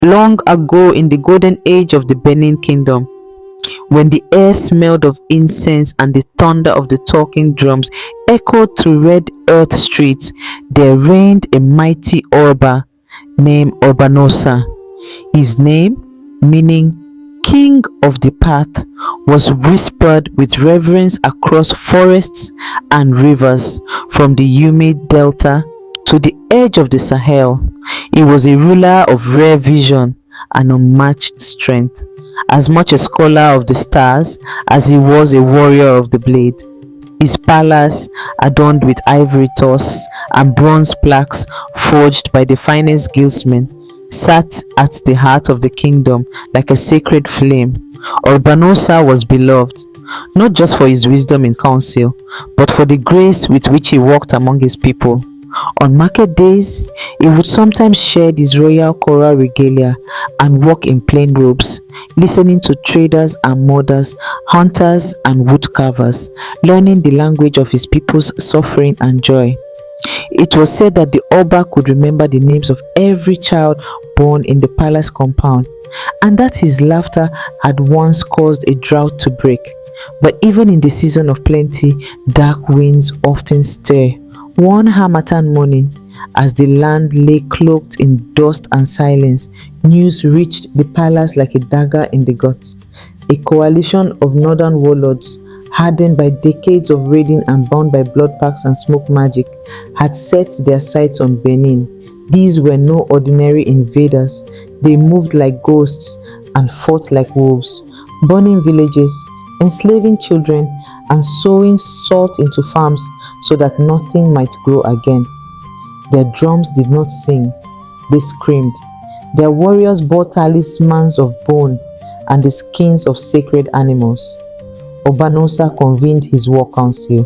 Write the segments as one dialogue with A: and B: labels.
A: Long ago in the golden age of the Benin Kingdom, when the air smelled of incense and the thunder of the talking drums echoed through red earth streets, there reigned a mighty Oba named Obanosa. His name, meaning King of the Path, was whispered with reverence across forests and rivers, from the humid delta to the edge of the Sahel. He was a ruler of rare vision and unmatched strength, as much a scholar of the stars as he was a warrior of the blade. His palace, adorned with ivory tusks and bronze plaques forged by the finest guildsmen, sat at the heart of the kingdom like a sacred flame. Urbanosa was beloved, not just for his wisdom in council, but for the grace with which he walked among his people. On market days, he would sometimes shed his royal coral regalia and walk in plain robes, listening to traders and mothers, hunters and woodcarvers, learning the language of his people's suffering and joy. It was said that the Oba could remember the names of every child born in the palace compound, and that his laughter had once caused a drought to break. But even in the season of plenty, dark winds often stir. One harmattan morning, as the land lay cloaked in dust and silence, news reached the palace like a dagger in the gut. A coalition of northern warlords, hardened by decades of raiding and bound by blood pacts and smoke magic, had set their sights on Benin. These were no ordinary invaders. They moved like ghosts and fought like wolves, burning villages, enslaving children, and sowing salt into farms so that nothing might grow again. Their drums did not sing, they screamed. Their warriors bore talismans of bone and the skins of sacred animals. Obanosa convened his war council.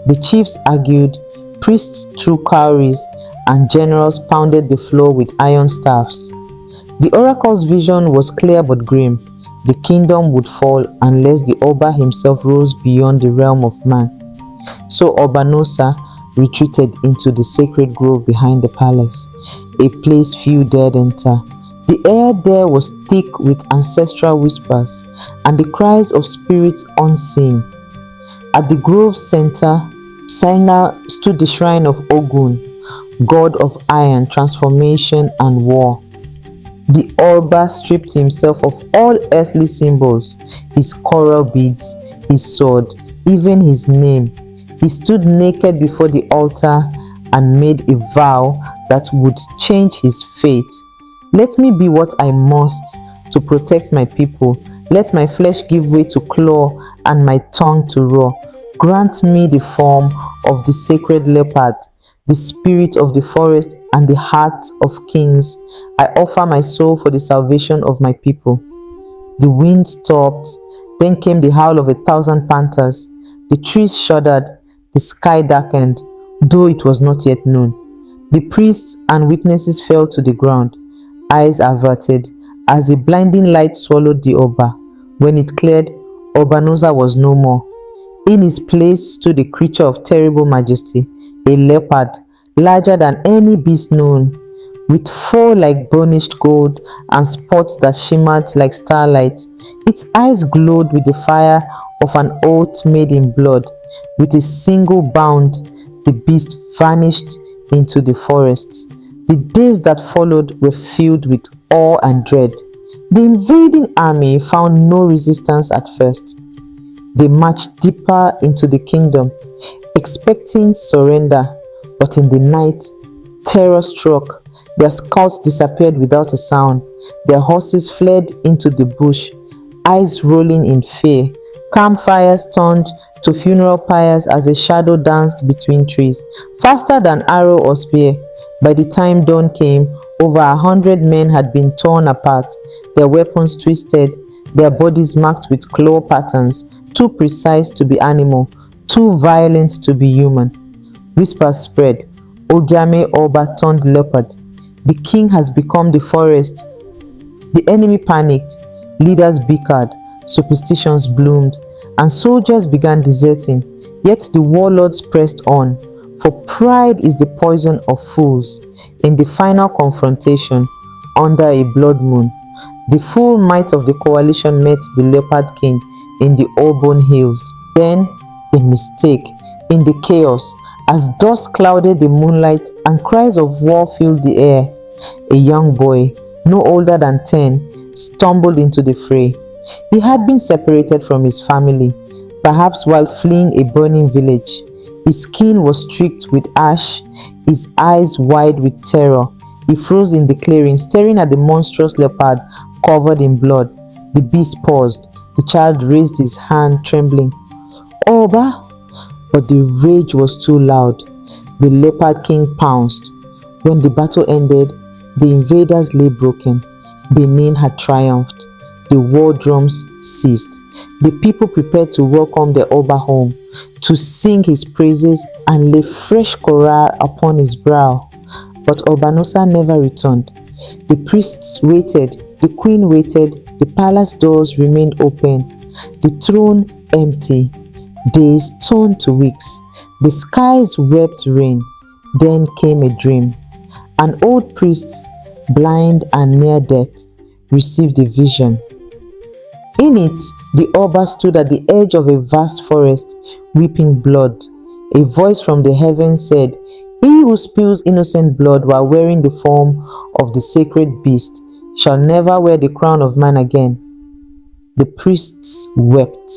A: The chiefs argued, priests threw cowries, and generals pounded the floor with iron staffs. The oracle's vision was clear but grim. The kingdom would fall unless the Oba himself rose beyond the realm of man. So Obanosa retreated into the sacred grove behind the palace, a place few dared enter. The air there was thick with ancestral whispers and the cries of spirits unseen. At the grove's center stood the shrine of Ogun, god of iron, transformation, and war. The Oba stripped himself of all earthly symbols, his coral beads, his sword, even his name. He stood naked before the altar and made a vow that would change his fate. Let me be what I must to protect my people. Let my flesh give way to claw and my tongue to roar. Grant me the form of the sacred leopard, the spirit of the forest, and the heart of kings. I offer my soul for the salvation of my people. The wind stopped, then came the howl of 1,000 panthers. The trees shuddered, the sky darkened, though it was not yet noon. The priests and witnesses fell to the ground, eyes averted, as the blinding light swallowed the Oba. When it cleared, Obanosa was no more. In his place stood a creature of terrible majesty, a leopard, larger than any beast known, with fur like burnished gold and spots that shimmered like starlight. Its eyes glowed with the fire of an oath made in blood. With a single bound, the beast vanished into the forests. The days that followed were filled with awe and dread. The invading army found no resistance at first. They marched deeper into the kingdom, expecting surrender, but in the night, terror struck. Their scouts disappeared without a sound. Their horses fled into the bush, eyes rolling in fear. Campfires turned to funeral pyres as a shadow danced between trees, faster than arrow or spear. By the time dawn came, over 100 men had been torn apart, their weapons twisted, their bodies marked with claw patterns, too precise to be animal, too violent to be human. Whispers spread. Ogiame Oba turned leopard. The king has become the forest. The enemy panicked, leaders bickered, superstitions bloomed, and soldiers began deserting. Yet the warlords pressed on, for pride is the poison of fools. In the final confrontation, under a blood moon. The full might of the coalition met the Leopard King in the Auburn Hills. Then, a mistake in the chaos, as dust clouded the moonlight and cries of war filled the air. A young boy, no older than 10, stumbled into the fray. He had been separated from his family, perhaps while fleeing a burning village. His skin was streaked with ash, his eyes wide with terror. He froze in the clearing, staring at the monstrous leopard covered in blood. The beast paused. The child raised his hand, trembling. Oba! But the rage was too loud. The Leopard King pounced. When the battle ended, the invaders lay broken. Benin had triumphed. The war drums ceased. The people prepared to welcome the Oba home, to sing his praises and lay fresh coral upon his brow. But Obanosa never returned. The priests waited, the queen waited, the palace doors remained open, the throne empty. Days turned to weeks. The skies wept rain. Then came a dream. An old priest, blind and near death, received a vision. In it, the Oba stood at the edge of a vast forest, weeping blood. A voice from the heavens said, "He who spills innocent blood while wearing the form of the sacred beast shall never wear the crown of man again." The priests wept.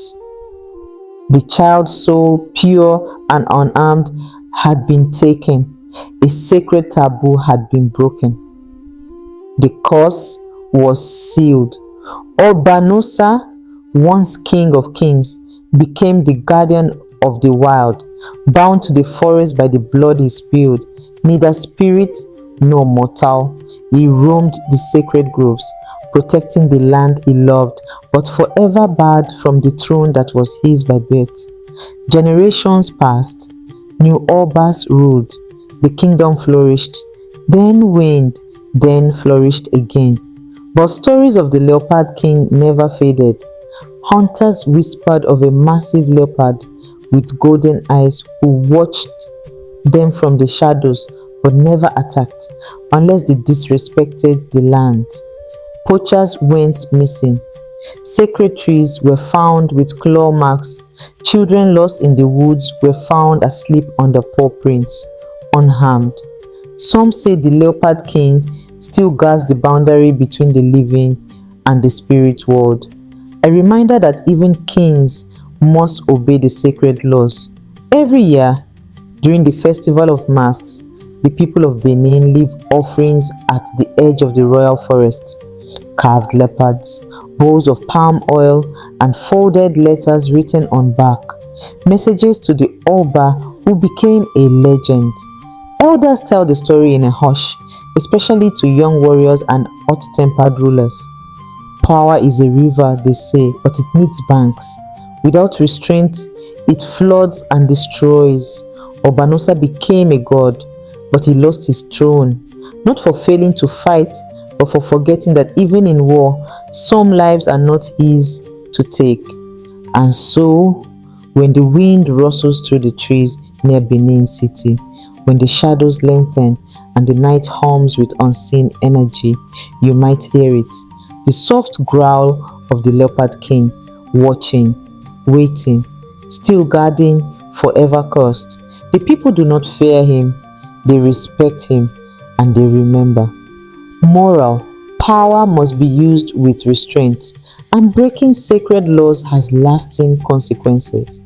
A: The child's soul, pure and unarmed, had been taken. A sacred taboo had been broken. The curse was sealed. Obanosa, once king of kings, became the guardian of the wild, bound to the forest by the blood he spilled. Neither spirit nor mortal, he roamed the sacred groves, protecting the land he loved, but forever barred from the throne that was his by birth. Generations passed. New Obas ruled. The kingdom flourished, then waned, then flourished again. But stories of the Leopard King never faded. Hunters whispered of a massive leopard with golden eyes who watched them from the shadows but never attacked unless they disrespected the land. Poachers went missing. Sacred trees were found with claw marks. Children lost in the woods were found asleep under paw prints, unharmed. Some say the Leopard King still guards the boundary between the living and the spirit world. A reminder that even kings must obey the sacred laws. Every year, during the Festival of Masks, the people of Benin leave offerings at the edge of the royal forest. Carved leopards, bowls of palm oil, and folded letters written on bark. Messages to the Oba who became a legend. Elders tell the story in a hush, especially to young warriors and hot-tempered rulers. Power is a river, they say, but it needs banks. Without restraint, it floods and destroys. Obanosa became a god, but he lost his throne, not for failing to fight, but for forgetting that even in war, some lives are not his to take. And so, when the wind rustles through the trees near Benin City, when the shadows lengthen and the night hums with unseen energy, you might hear it. The soft growl of the Leopard King, watching, waiting, still guarding, forever cursed. The people do not fear him, they respect him, and they remember. Moral: power must be used with restraint, and breaking sacred laws has lasting consequences.